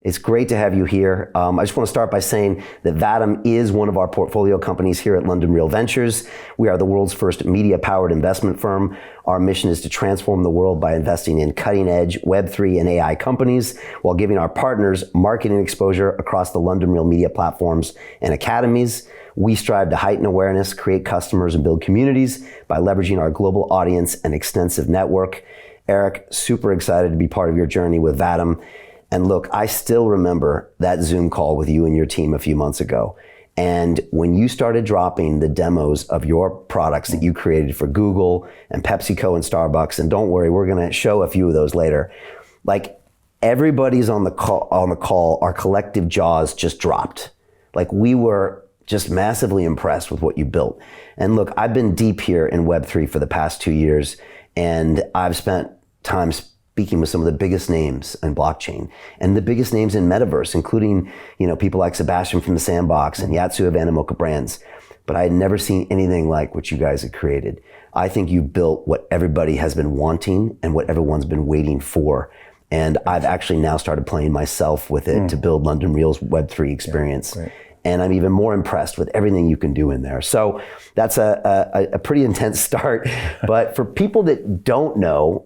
It's great to have you here. I just want to start by saying that Vatom is one of our portfolio companies here at London Real Ventures. We are the world's first media-powered investment firm. Our mission is to transform the world by investing in cutting-edge Web3 and AI companies while giving our partners marketing exposure across the London Real media platforms and academies. We strive to heighten awareness, create customers, and build communities by leveraging our global audience and extensive network. Eric, super excited to be part of your journey with Vatom. And look, I still remember that Zoom call with you and your team a few months ago. And when you started dropping the demos of your products that you created for Google and PepsiCo and Starbucks, and don't worry, we're gonna show a few of those later. Like, everybody's on the call, our collective jaws just dropped. Like, we were just massively impressed with what you built. And look, I've been deep here in Web3 for the past 2 years, and I've spent time speaking with some of the biggest names in blockchain and the biggest names in Metaverse, including, people like Sebastian from the Sandbox and Yatsu of Animoca Brands. But I had never seen anything like what you guys had created. I think you built what everybody has been wanting and what everyone's been waiting for. And I've actually now started playing myself with it to build London Real's Web3 experience. Yeah, and I'm even more impressed with everything you can do in there. So that's a pretty intense start. But for people that don't know,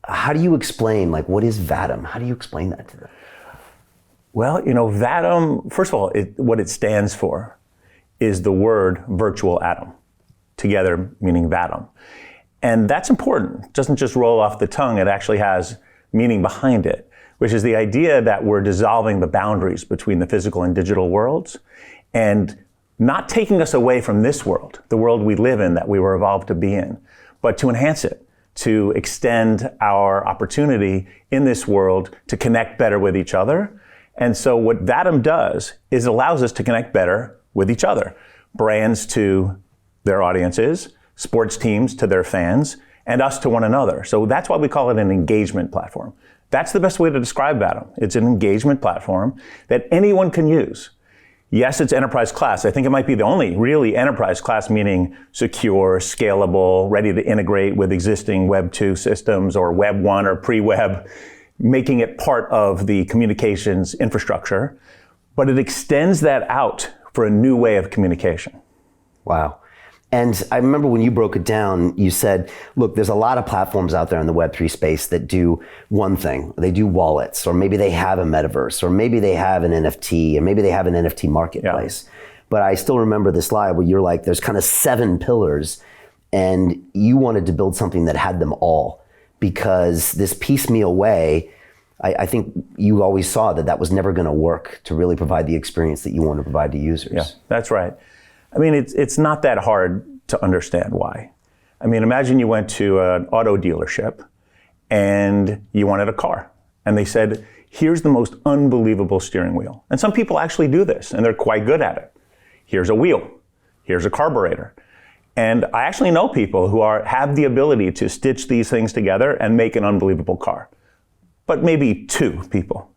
how do you explain, what is Vatom? How do you explain that to them? Well, Vatom, first of all, what it stands for is the word virtual atom, together meaning Vatom. And that's important. It doesn't just roll off the tongue, it actually has meaning behind it, which is the idea that we're dissolving the boundaries between the physical and digital worlds and not taking us away from this world, the world we live in that we were evolved to be in, but to enhance it, to extend our opportunity in this world to connect better with each other. And so what Vatom does is it allows us to connect better with each other. Brands to their audiences, sports teams to their fans, and us to one another. So that's why we call it an engagement platform. That's the best way to describe Vatom. It's an engagement platform that anyone can use. Yes, it's enterprise class. I think it might be the only really enterprise class, meaning secure, scalable, ready to integrate with existing Web 2 systems or Web 1 or pre-web, making it part of the communications infrastructure. But it extends that out for a new way of communication. Wow. And I remember when you broke it down, you said, look, there's a lot of platforms out there in the Web3 space that do one thing. They do wallets, or maybe they have a metaverse, or maybe they have an NFT, and maybe they have an NFT marketplace. Yeah. But I still remember this slide where you're like, there's kind of 7 pillars, and you wanted to build something that had them all, because this piecemeal way, I think you always saw that was never going to work to really provide the experience that you want to provide to users. Yeah, that's right. I mean, it's not that hard to understand why. I mean, imagine you went to an auto dealership and you wanted a car. And they said, here's the most unbelievable steering wheel. And some people actually do this, and they're quite good at it. Here's a wheel. Here's a carburetor. And I actually know people who have the ability to stitch these things together and make an unbelievable car. But maybe 2 people.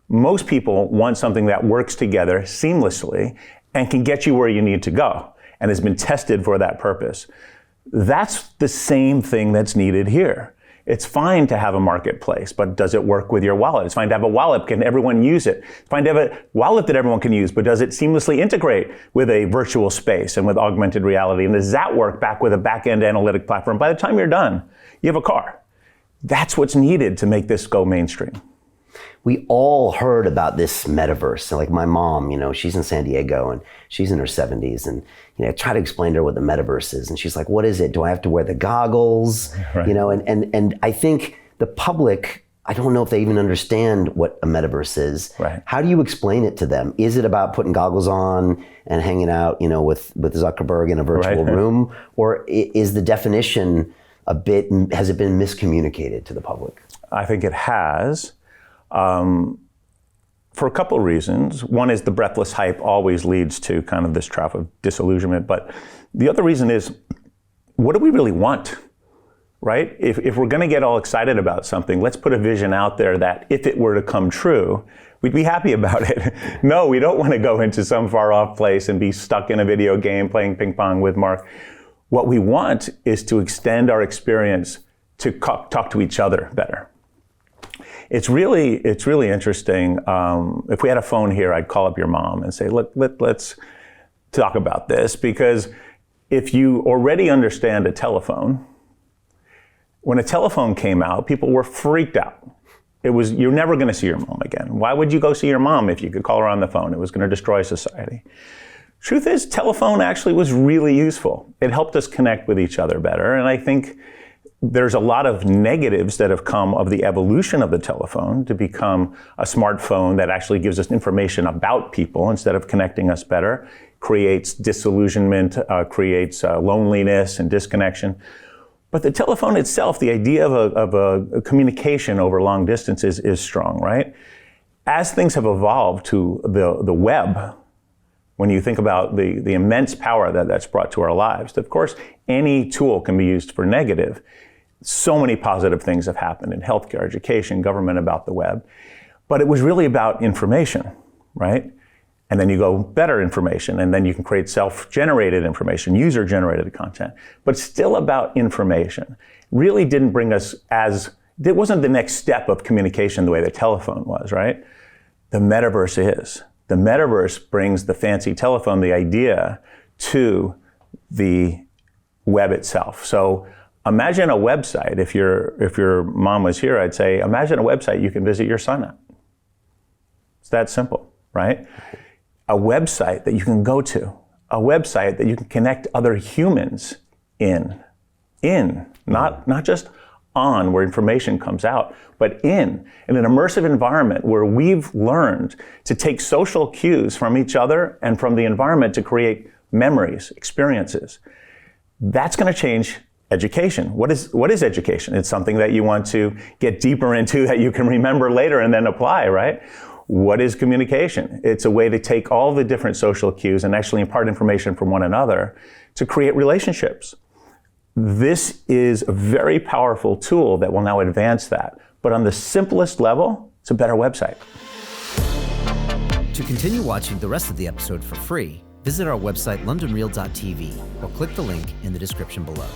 Most people want something that works together seamlessly and can get you where you need to go and has been tested for that purpose. That's the same thing that's needed here. It's fine to have a marketplace, but does it work with your wallet? It's fine to have a wallet, can everyone use it? It's fine to have a wallet that everyone can use, but does it seamlessly integrate with a virtual space and with augmented reality? And does that work back with a back-end analytic platform? By the time you're done, you have a car. That's what's needed to make this go mainstream. We all heard about this metaverse. So like my mom, she's in San Diego and she's in her 70s, and I try to explain to her what the metaverse is, and she's like, what is it? Do I have to wear the goggles? Right. And I think the public, I don't know if they even understand what a metaverse is. Right. How do you explain it to them? Is it about putting goggles on and hanging out, with Zuckerberg in a virtual room? Or is the definition has it been miscommunicated to the public? I think it has. For a couple of reasons. One is the breathless hype always leads to kind of this trap of disillusionment. But the other reason is, what do we really want, right? If we're going to get all excited about something, let's put a vision out there that if it were to come true, we'd be happy about it. No, we don't want to go into some far off place and be stuck in a video game playing ping pong with Mark. What we want is to extend our experience to talk to each other better. It's really interesting. If we had a phone here, I'd call up your mom and say, look, let's talk about this, because if you already understand a telephone, when a telephone came out, people were freaked out. You're never going to see your mom again. Why would you go see your mom if you could call her on the phone? It was going to destroy society. Truth is, telephone actually was really useful. It helped us connect with each other better. And I think there's a lot of negatives that have come of the evolution of the telephone to become a smartphone that actually gives us information about people instead of connecting us better, creates disillusionment, creates loneliness and disconnection. But the telephone itself, the idea of a communication over long distances is strong, right? As things have evolved to the web, when you think about the immense power that's brought to our lives, of course, any tool can be used for negative. So many positive things have happened in healthcare, education, government about the web. But it was really about information, right? And then you go better information, and then you can create self-generated information, user-generated content. But it's still about information. Really didn't bring us it wasn't the next step of communication the way the telephone was, right? The metaverse is. The metaverse brings the fancy telephone, the idea, to the web itself. So imagine a website. If your mom was here, I'd say, imagine a website you can visit your son at. It's that simple, right? A website that you can go to, a website that you can connect other humans in, not just on where information comes out, but in an immersive environment where we've learned to take social cues from each other and from the environment to create memories, experiences. That's going to change education. What is education? It's something that you want to get deeper into that you can remember later and then apply, right? What is communication? It's a way to take all the different social cues and actually impart information from one another to create relationships. This is a very powerful tool that will now advance that. But on the simplest level, it's a better website. To continue watching the rest of the episode for free, visit our website londonreal.tv or click the link in the description below.